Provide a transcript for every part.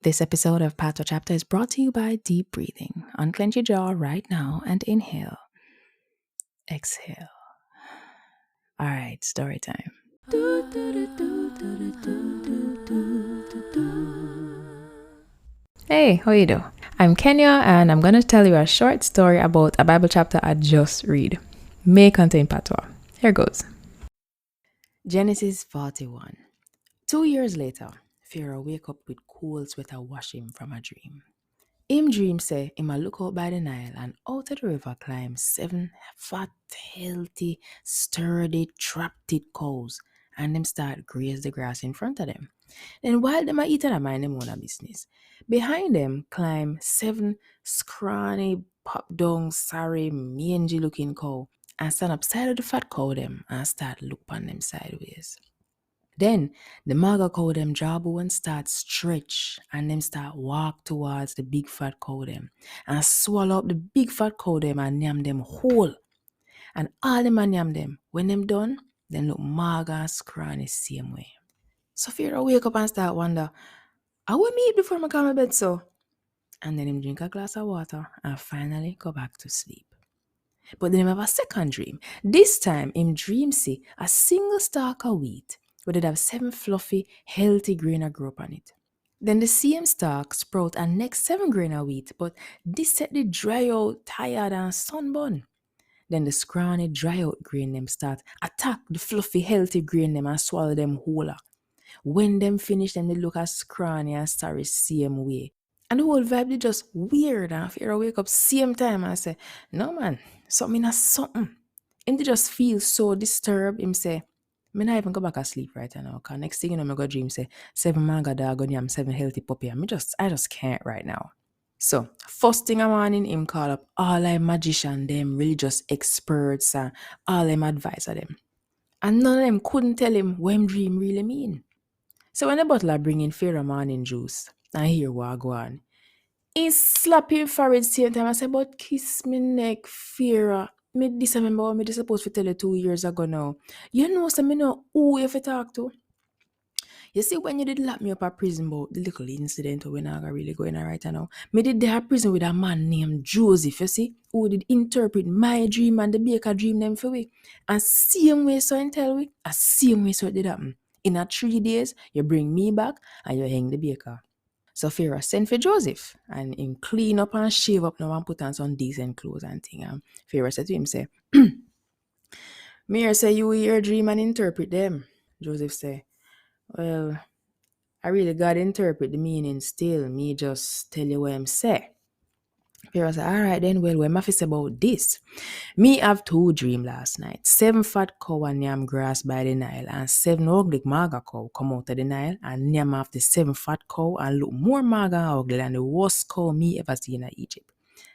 This episode of Pato Chapter is brought to you by deep breathing. Unclench your jaw right now and inhale. Exhale. All right, story time. Hey, how you do? I'm Kenya and I'm going to tell you a short story about a Bible chapter I just read. May contain patois. Here goes. Genesis 41. 2 years later, Pharaoh wake up with cold sweater wash him from a dream. Him dream say him a look out by the Nile and out of the river climb 7 fat, healthy, sturdy, trap-teeth cows and them start graze the grass in front of them. Then while them a eat and a mind them own business, behind them climb 7 scrawny, pop-down, sorry, mangy looking cow and stand up side of the fat cow them and start look on them sideways. Then the maga cow them jawbone start stretch and them start walk towards the big fat cow them and swallow up the big fat cow them and yam them whole. And all them and yam them. When them done, then look maga and scrawny same way. So Pharaoh wake up and start wonder, I will me eat before I come to bed so? And then him drink a glass of water and finally go back to sleep. But then him have a second dream. This time him dream see a single stalk of wheat where it have 7 fluffy, healthy grain of grow up on it. Then the same stalk sprout and next 7 grain of wheat, but this set the dry out, tired and sunburn. Then the scrawny dry out grain them start attack the fluffy, healthy grain them and swallow them whole. When them finish, them they look as scrawny and sorry same way. And the whole vibe they just weird and Pharaoh wake up same time and say, no man, something is something. Him they just feel so disturbed. Him say, me not even go back asleep right now. Cause next thing you know, me go dream say 7 manga dog and yam 7 healthy puppy. And I just can't right now. So first thing in the morning, him call up all the magician, them religious experts and all them advisor them. And none of them couldn't tell him what him dream really mean. So when the butler bring in Pharaoh morning juice and hear what go on, he slap him forehead same time and say, but kiss me neck, Pharaoh. Me this remember what me this supposed to tell you 2 years ago now. You know, so me know who you have to talk to. You see, when you did lock me up at prison about the little incident when I got really going on right now, me did there at prison with a man named Joseph, you see, who did interpret my dream and the baker dream them for we. And same way so and tell we, a same way so it did happen. In a 3 days, you bring me back and you hang the baker. So Pharaoh sent for Joseph and him clean up and shave up now and put on some decent clothes and thing. And Pharaoh said to him, say, me say you hear dream and interpret them. Joseph say, well, I really got to interpret the meaning still. Me just tell you what I'm say. Pharaoh said, all right then, well, what am I say about this? Me have 2 dream last night. 7 fat cow and yam grass by the Nile and 7 ugly maga cow come out of the Nile and yam after 7 fat cow and look more maga and ugly than the worst cow me ever seen in Egypt.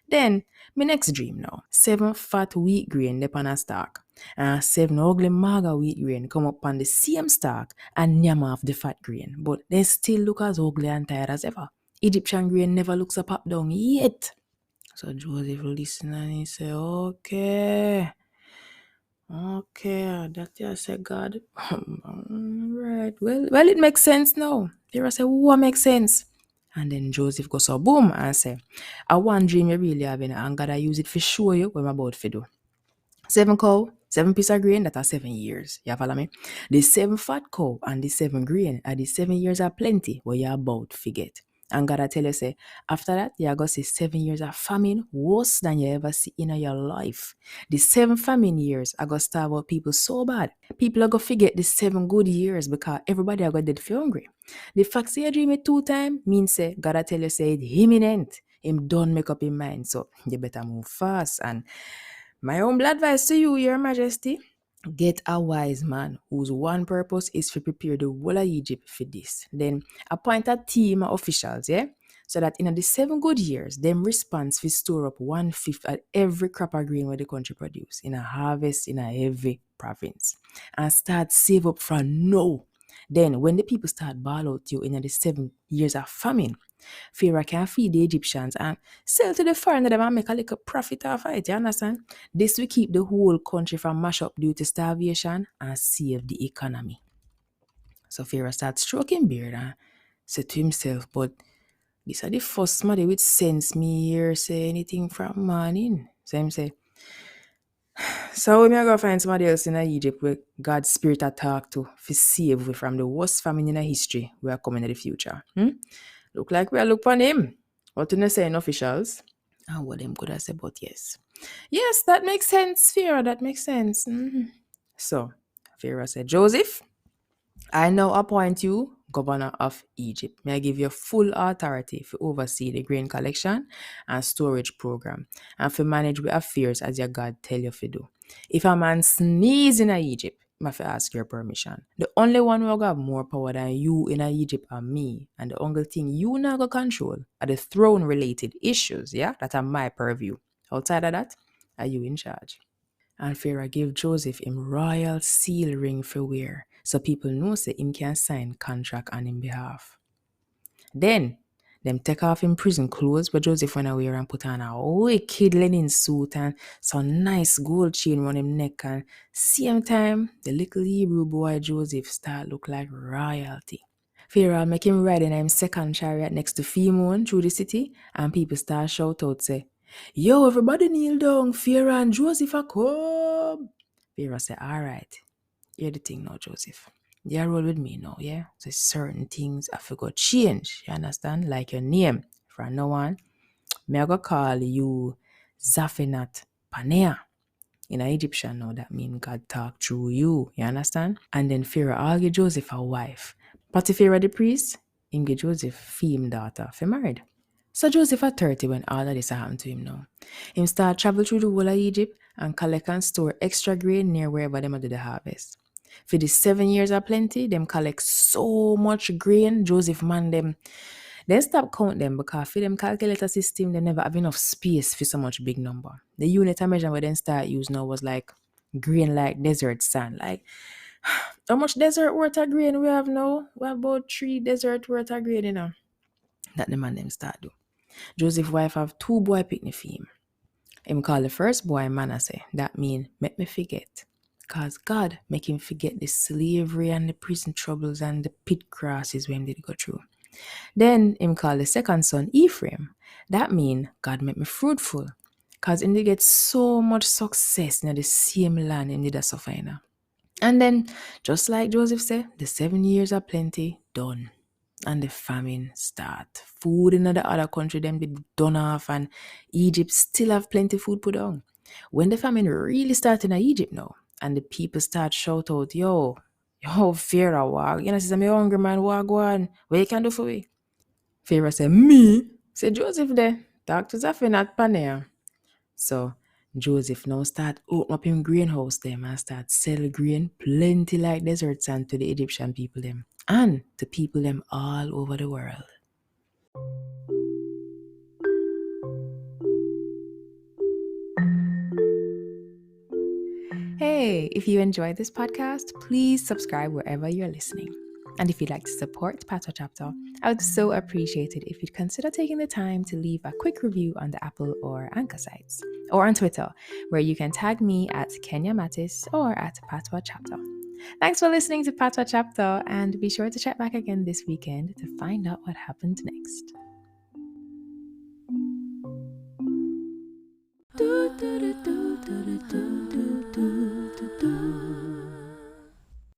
Then, my next dream now. 7 fat wheat grain up on a stalk. And 7 ugly maga wheat grain come up on the same stalk and yam off the fat grain. But they still look as ugly and tired as ever. Egyptian grain never looks a pop down yet. So Joseph listen and he say, okay, that you say God. Right. Well, it makes sense now. Pharaoh say, what makes sense? And then Joseph goes so boom and say, I one dream you really having and God I use it for show you what I'm about to do. 7 cow, 7 piece of grain, that are 7 years. You follow me? The 7 fat cow and the 7 grain are the 7 years are plenty what you're about to forget. And God I tell you, say, after that, you're going to see 7 years of famine worse than you ever see in your life. The 7 famine years are going to starve out people so bad. People are going to forget the 7 good years because everybody are going to dead for hungry. The fact say you dream it 2 times means, say, God I tell you, say, it's imminent. Him don't make up his mind. So you better move fast. And my humble advice to you, Your Majesty, get a wise man whose one purpose is to prepare the whole of Egypt for this. Then appoint a team of officials, yeah? So that in the 7 good years, them response will store up 1/5 of every crop of grain where the country produce in a harvest in a every province. And start save up from now. Then when the people start ball out you in the 7 years of famine, Pharaoh can feed the Egyptians and sell to the foreigner them and make a little profit off it, you understand? This will keep the whole country from mash up due to starvation and save the economy. So Pharaoh starts stroking beard and said to himself, but This are the first somebody with sense me here say anything from morning. So him say, so we may go find somebody else in Egypt where God's spirit attack to save we from the worst famine in history we are coming in the future. Look like we are look on him. What you saying officials? And what them could have said, but yes. Yes, that makes sense, Pharaoh. That makes sense. So Pharaoh said, Joseph, I now appoint you governor of Egypt. May I give you full authority to oversee the grain collection and storage program and to manage the affairs as your God tell you to do. If a man sneeze in Egypt, I have to ask your permission. The only one who have more power than you in Egypt are me. And the only thing you now go control are the throne related issues, yeah, that are my purview. Outside of that, are you in charge? And Pharaoh gave Joseph him royal seal ring for wear, so people know say him can sign contract on him behalf. Then, them take off him prison clothes where Joseph went away and put on a wicked linen suit and some nice gold chain round him neck, and same time, the little Hebrew boy Joseph start look like royalty. Pharaoh make him ride in him second chariot next to Pharaoh through the city, and people start shout out say, yo, everybody kneel down, Pharaoh and Joseph are come. Pharaoh say, all right, hear the thing now, Joseph. You roll with me now, yeah? So certain things I forgot change, you understand? Like your name. From now on, me I go call you Zaphenat Panea. In Egyptian now, that means God talk through you, you understand? And then Pharaoh all give Joseph a wife. Potiphar the priest, him give Joseph fame daughter for married. So Joseph at 30 when all of this happened to him now. Him start travel through the whole of Egypt and collect and store extra grain near wherever them do the harvest. For the 7 years of plenty, them collect so much grain, Joseph man them. They stop count them because for them calculator system, they never have enough space for so much big number. The unit of measurement they start use now was like grain like desert sand. Like how much desert worth of grain we have now? We have about 3 desert worth of grain, you know. That the man them start do. Joseph's wife have 2 boy picnic for him. Him call the first boy Manasseh. That mean make me forget. Cause God make him forget the slavery and the prison troubles and the pit crosses when did go through. Then him call the second son Ephraim. That mean God make me fruitful. Cause him did get so much success in the same land him did a suffer in. And then, just like Joseph said, the 7 years of plenty done. And the famine start. Food in the other country them did done off, and Egypt still have plenty food put on. When the famine really started in Egypt now, and the people start shout out, yo, Pharaoh, wag. You know, says I'm a hungry man, wag one. What you can do for me? Pharaoh said, me? Say Joseph there. Talk to Zaphenat Panea. So Joseph now start open up him greenhouse them and start sell grain plenty like desert sand to the Egyptian people them and to people them all over the world. Hey, if you enjoyed this podcast, please subscribe wherever you're listening. And if you'd like to support Patois Chapter, I would so appreciate it if you'd consider taking the time to leave a quick review on the Apple or Anchor sites, or on Twitter, where you can tag me at Kenya Mattis or at Patois Chapter. Thanks for listening to Patois Chapter, and be sure to check back again this weekend to find out what happened next. Do, do, do, do, do, do, do.